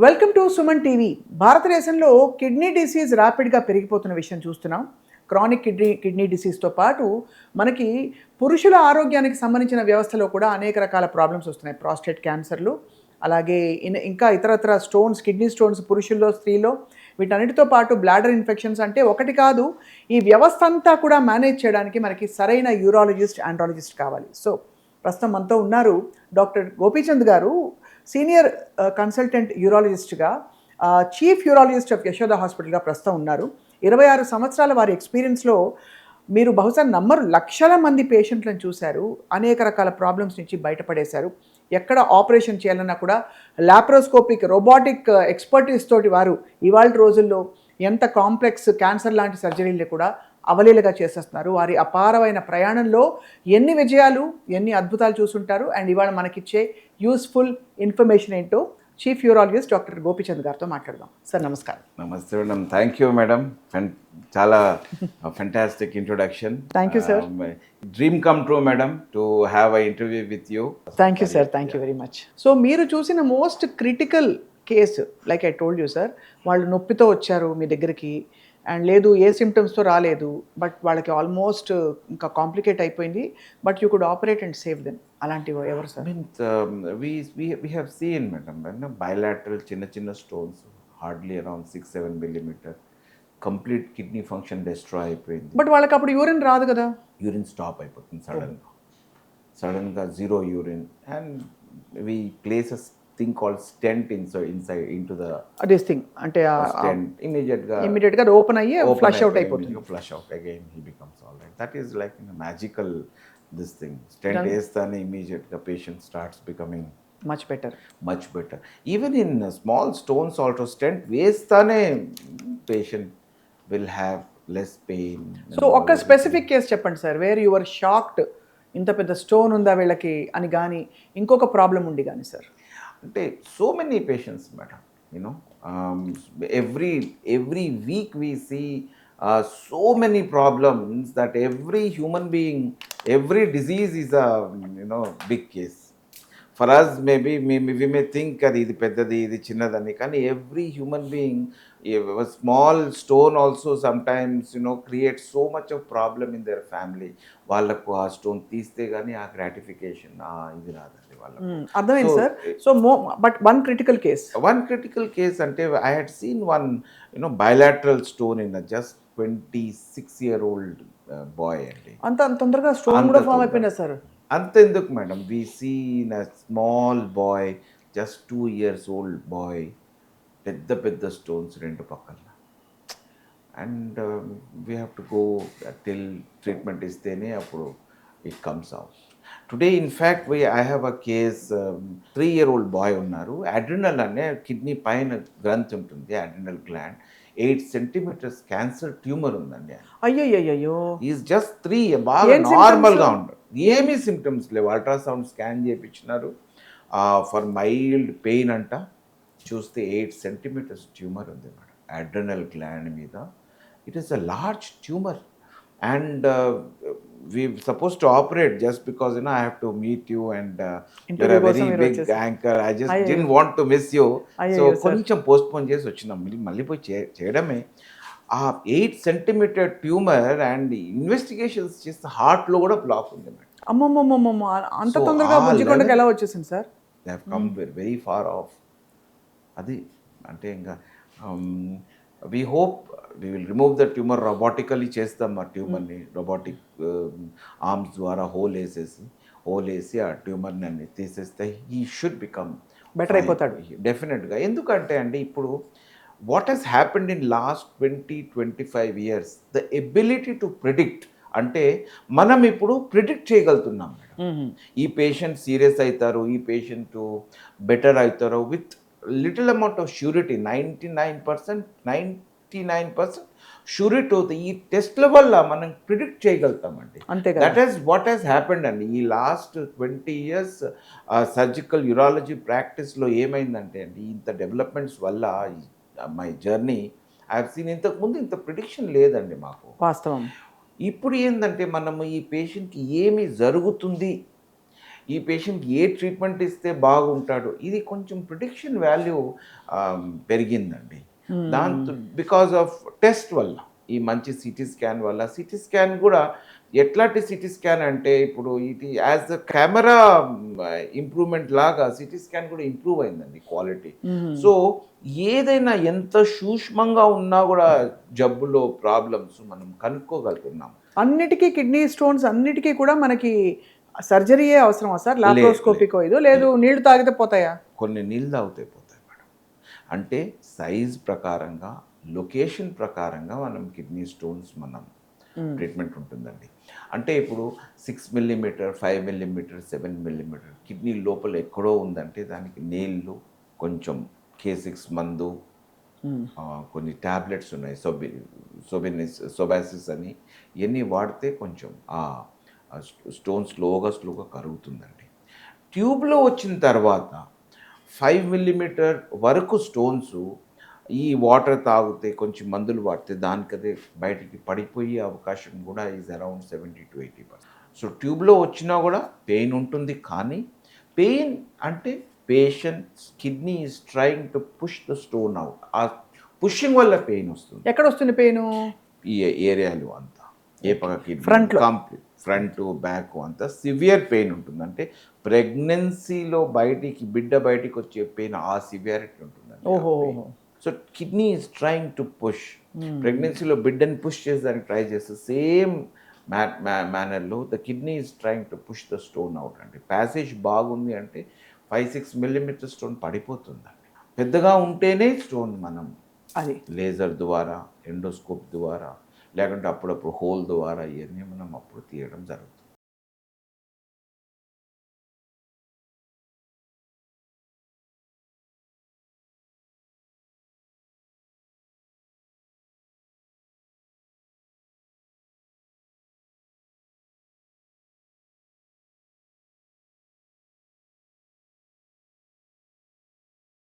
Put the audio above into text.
Welcome to Suman TV. భారతదేశంలో kidney disease ర్యాపిడ్గా పెరిగిపోతున్న విషయం చూస్తున్నాం. క్రానిక్ కిడ్నీ డిసీజ్తో పాటు మనకి పురుషుల ఆరోగ్యానికి సంబంధించిన వ్యవస్థలో కూడా అనేక రకాల ప్రాబ్లమ్స్ వస్తున్నాయి. ప్రాస్టేట్ క్యాన్సర్లు, అలాగే ఇంకా ఇతరత్ర స్టోన్స్, కిడ్నీ స్టోన్స్ పురుషుల్లో, స్త్రీలో, వీటన్నిటితో పాటు బ్లాడర్ ఇన్ఫెక్షన్స్. అంటే ఒకటి కాదు, ఈ వ్యవస్థ అంతా కూడా మేనేజ్ చేయడానికి మనకి సరైన యూరాలజిస్ట్, ఆండ్రాలజిస్ట్ కావాలి. సో ప్రస్తుతం మనతో ఉన్నారు doctor Gopichand garu, senior consultant యూరాలజిస్ట్గా, చీఫ్ యూరాలజిస్ట్ ఆఫ్ యశోద హాస్పిటల్గా ప్రస్తుతం ఉన్నారు. 26 సంవత్సరాల వారి ఎక్స్పీరియన్స్లో మీరు బహుశా నమ్మరు, లక్షల మంది పేషెంట్లను చూశారు, అనేక రకాల ప్రాబ్లమ్స్ నుంచి బయటపడేశారు. ఎక్కడ ఆపరేషన్ చేయాలన్నా కూడా లాప్రోస్కోపిక్, రోబోటిక్ ఎక్స్పర్టీస్ తోటి వారు ఇవాళ రోజుల్లో ఎంత కాంప్లెక్స్ క్యాన్సర్ లాంటి సర్జరీలు కూడా అవలీలగా చేసేస్తున్నారు. వారి అపారమైన ప్రయాణంలో ఎన్ని విజయాలు, ఎన్ని అద్భుతాలు చూసుంటారు. అండ్ ఇవాళ మనకిచ్చే యూస్ఫుల్ ఇన్ఫర్మేషన్ ఏంటో చీఫ్ యూరాలజిస్ట్ డాక్టర్ గోపీచంద్ గారితో మాట్లాడదాం. సార్ నమస్కారం. నమస్తే మేడం, థ్యాంక్ యూ మేడం, చాలా fantastic introduction. Thank you sir. Dream come true madam to have a interview with you. Thank you sir, thank you very much. So మీరు చూసిన most critical case, like I told you sir, వాళ్ళు నొప్పితో వచ్చారు మీ దగ్గరికి, and లేదు ఏ సిమ్టమ్స్తో రాలేదు, but వాళ్ళకి almost ఇంకా కాంప్లికేట్ అయిపోయింది, but you could operate and save them. అలాంటివి ఎవరు sir? we have seen madam, bilateral చిన్న stones, hardly around 6-7 millimeter, complete kidney function destroy అయిపోయింది. బట్ వాళ్ళకి అప్పుడు యూరిన్ రాదు కదా? యూరిన్ స్టాప్ అయిపోతుంది సడన్గా zero urine, and we place a thing called stent inside into the this thing, అంటే stent immediate గా ఓపెన్ అయ్యి ఫ్లష్ అవుట్ అయిపోతుంది. Flush out again he becomes all right. That is like magical this thing. Stent వేస్తానే immediate గా patient starts becoming much better. Even in small stones also, stent వేస్తానే patient will have less pain. So ఒక specific case చెప్పండి sir, where you are shocked, ఇంత పెద్ద stone ఉందా వీళ్ళకి అని, కానీ ఇంకొక ప్రాబ్లం ఉండి కానీ సార్. అంటే so many patients madam, you know, every week we see so many problems that every human being, every disease is a big case. For us maybe we may think that ఇది పెద్దది, ఇది చిన్నదని, కానీ every human being, a small stone also sometimes creates so much of problem in their family. వాళ్ళకు ఆ stone తీస్తే కానీ ఆ gratification ఇది రాదండి వాళ్ళకు. అర్థమైంది sir. So but one critical case అంటే I had seen one bilateral stone in a just 26-year-old boy అండి. అంత తొందరగా స్టోన్ కూడా ఫామ్ అయిపోయినా సార్? అంత ఎందుకు madam, we seen a small boy, just 2 years old boy, పెద్ద స్టోన్స్ రెండు పక్కన, and we have to go till treatment ఇస్తేనే అప్పుడు it comes out. Today in fact I have a case, 3-year-old boy ఉన్నారు. Adrenal అనే kidney పైన గ్రంథి ఉంటుంది, adrenal gland, 8 centimeters cancer tumour ఉందండి. అయ్యో, ఈజ్ జస్ట్ 3, బాగా నార్మల్గా ఉంటాడు, ఏమీ సిమ్టమ్స్ లేవు. అల్ట్రాసౌండ్ స్కాన్ చేయించినారు ఫర్ మైల్డ్ పెయిన్ అంట, చూస్తే 8 centimeters ట్యూమర్ ఉంది మేడం అడ్రినల్ గ్లాండ్ మీద. It is a large tumour, and we supposed to operate just because I have to meet you, and you're a very big anchor. I just didn't want to miss you, so కొంచెం postpone చేసి వచ్చినాం. మళ్ళీ పోయి చేయడమే. ఆ 8 centimeter tumour, and investigations చేస్తే హార్ట్లో కూడా బ్లాక్ ఉంది మేడం. అమ్మమ్మమ్మమ్మ, అంత తొందరగా బుజ్జికొండకి ఎలా వచ్చేసింది sir? They have come very far off. అది అంటే ఇంకా we hope we will remove the tumor robotically. చేస్తాం ఆ ట్యూమర్ని రోబోటిక్ ఆర్మ్స్ ద్వారా హోల్ వేసి ఆ ట్యూమర్ని అన్ని తీసేస్తే హీ షుడ్ బికమ్ బెటర్ అయిపోతాడు డెఫినెట్గా. ఎందుకంటే అండి ఇప్పుడు what has happened in last 20-25 years, the ability to predict, అంటే మనం ఇప్పుడు ప్రిడిక్ట్ చేయగలుగుతున్నాం మేడం. ఈ పేషెంట్ సీరియస్ అవుతారు, ఈ పేషెంట్ బెటర్ అవుతారు with little amount of surety. 99% surety అవుతుంది. ఈ టెస్ట్ల వల్ల మనం ప్రిడిక్ట్ చేయగలుగుతామండి. That is what has happened అండి ఈ లాస్ట్ 20 years సర్జికల్ యూరాలజీ ప్రాక్టీస్లో. ఏమైందంటే అండి, ఇంత డెవలప్మెంట్స్ వల్ల my journey I have seen, ఇంతకుముందు ఇంత ప్రిడిక్షన్ లేదండి మాకు వాస్తవం. ఇప్పుడు ఏంటంటే మనము ఈ పేషెంట్కి ఏమి జరుగుతుంది, ఈ పేషెంట్కి ఏ ట్రీట్మెంట్ ఇస్తే బాగుంటాడు, ఇది కొంచెం ప్రిడిక్షన్ వాల్యూ పెరిగిందండి. దాంతో బికాజ్ ఆఫ్ టెస్ట్ వల్ల, ఈ మంచి సిటీ స్కాన్ వల్ల. సిటీ స్కాన్ కూడా ఎట్లాంటి సిటీ స్కాన్ అంటే ఇప్పుడు ఇది యాజ్ అ కెమెరా ఇంప్రూవ్మెంట్ లాగా సిటీ స్కాన్ కూడా ఇంప్రూవ్ అయిందండి క్వాలిటీ. సో ఏదైనా ఎంత సూక్ష్మంగా ఉన్నా కూడా జబ్బులో ప్రాబ్లమ్స్ మనం కనుక్కోగలుగుతున్నాం. అన్నిటికీ కిడ్నీ స్టోన్స్ అన్నిటికీ కూడా మనకి సర్జరీయే అవసరమా సార్? లాప్రోస్కోపికో ఇదో లేదు నీళ్లు తాగితే పోతాయా? కొన్ని నీళ్ళు తాగితే పోతాయి మేడం. అంటే సైజ్ ప్రకారంగా, లొకేషన్ ప్రకారంగా మనం కిడ్నీ స్టోన్స్ మనం ట్రీట్మెంట్ ఉంటుందండి. అంటే ఇప్పుడు 6 మిల్లీమీటర్, 5 మిల్లీమీటర్, 7 మిల్లీమీటర్ కిడ్నీ లోపల ఎక్కడో ఉందంటే దానికి నీళ్ళు, కొంచెం K6 మందు, కొన్ని ట్యాబ్లెట్స్ ఉన్నాయి, సొబాసిస్ అని, ఇవన్నీ వాడితే కొంచెం ఆ స్టోన్ స్లోగా కరుగుతుందండి. ట్యూబ్లో వచ్చిన తర్వాత 5 మిల్లీమీటర్ వరకు స్టోన్స్ ఈ వాటర్ తాగితే, కొంచెం మందులు వాడితే దానికదే బయటికి పడిపోయే అవకాశం కూడా ఈజ్ అరౌండ్ 70 to 80%. సో ట్యూబ్లో వచ్చినా కూడా పెయిన్ ఉంటుంది, కానీ పెయిన్ అంటే patients kidney is trying to push the stone out. ఆ పుషింగ్ వల్ల పెయిన్ వస్తుంది. ఎక్కడ వస్తుంది పెయిన్? ఈ ఏరియాలో అంతా, ఏ పక్క కిడ్నీ Front లో. కంప్లీట్ ఫ్రంట్ బ్యాక్ అంతా సివియర్ పెయిన్ ఉంటుంది. అంటే ప్రెగ్నెన్సీలో బిడ్డ బయటికి వచ్చే పెయిన్ ఆ సివియారిటీ ఉంటుందండి. ఓహో. So kidney is trying to push. ప్రెగ్నెన్సీలో బిడ్డని పుష్ చేసేదానికి ట్రై చేస్తే సేమ్ మేనర్లో the kidney is trying to push the stone out అండి. ప్యాసేజ్ బాగుంది అంటే 5-6 మిల్లీమీటర్ స్టోన్ పడిపోతుందండి. పెద్దగా ఉంటేనే స్టోన్ మనం అది లేజర్ ద్వారా, ఎండోస్కోప్ ద్వారా, లేకుంటే అప్పుడప్పుడు హోల్ ద్వారా ఇవన్నీ మనం అప్పుడు తీయడం జరుగుతుంది.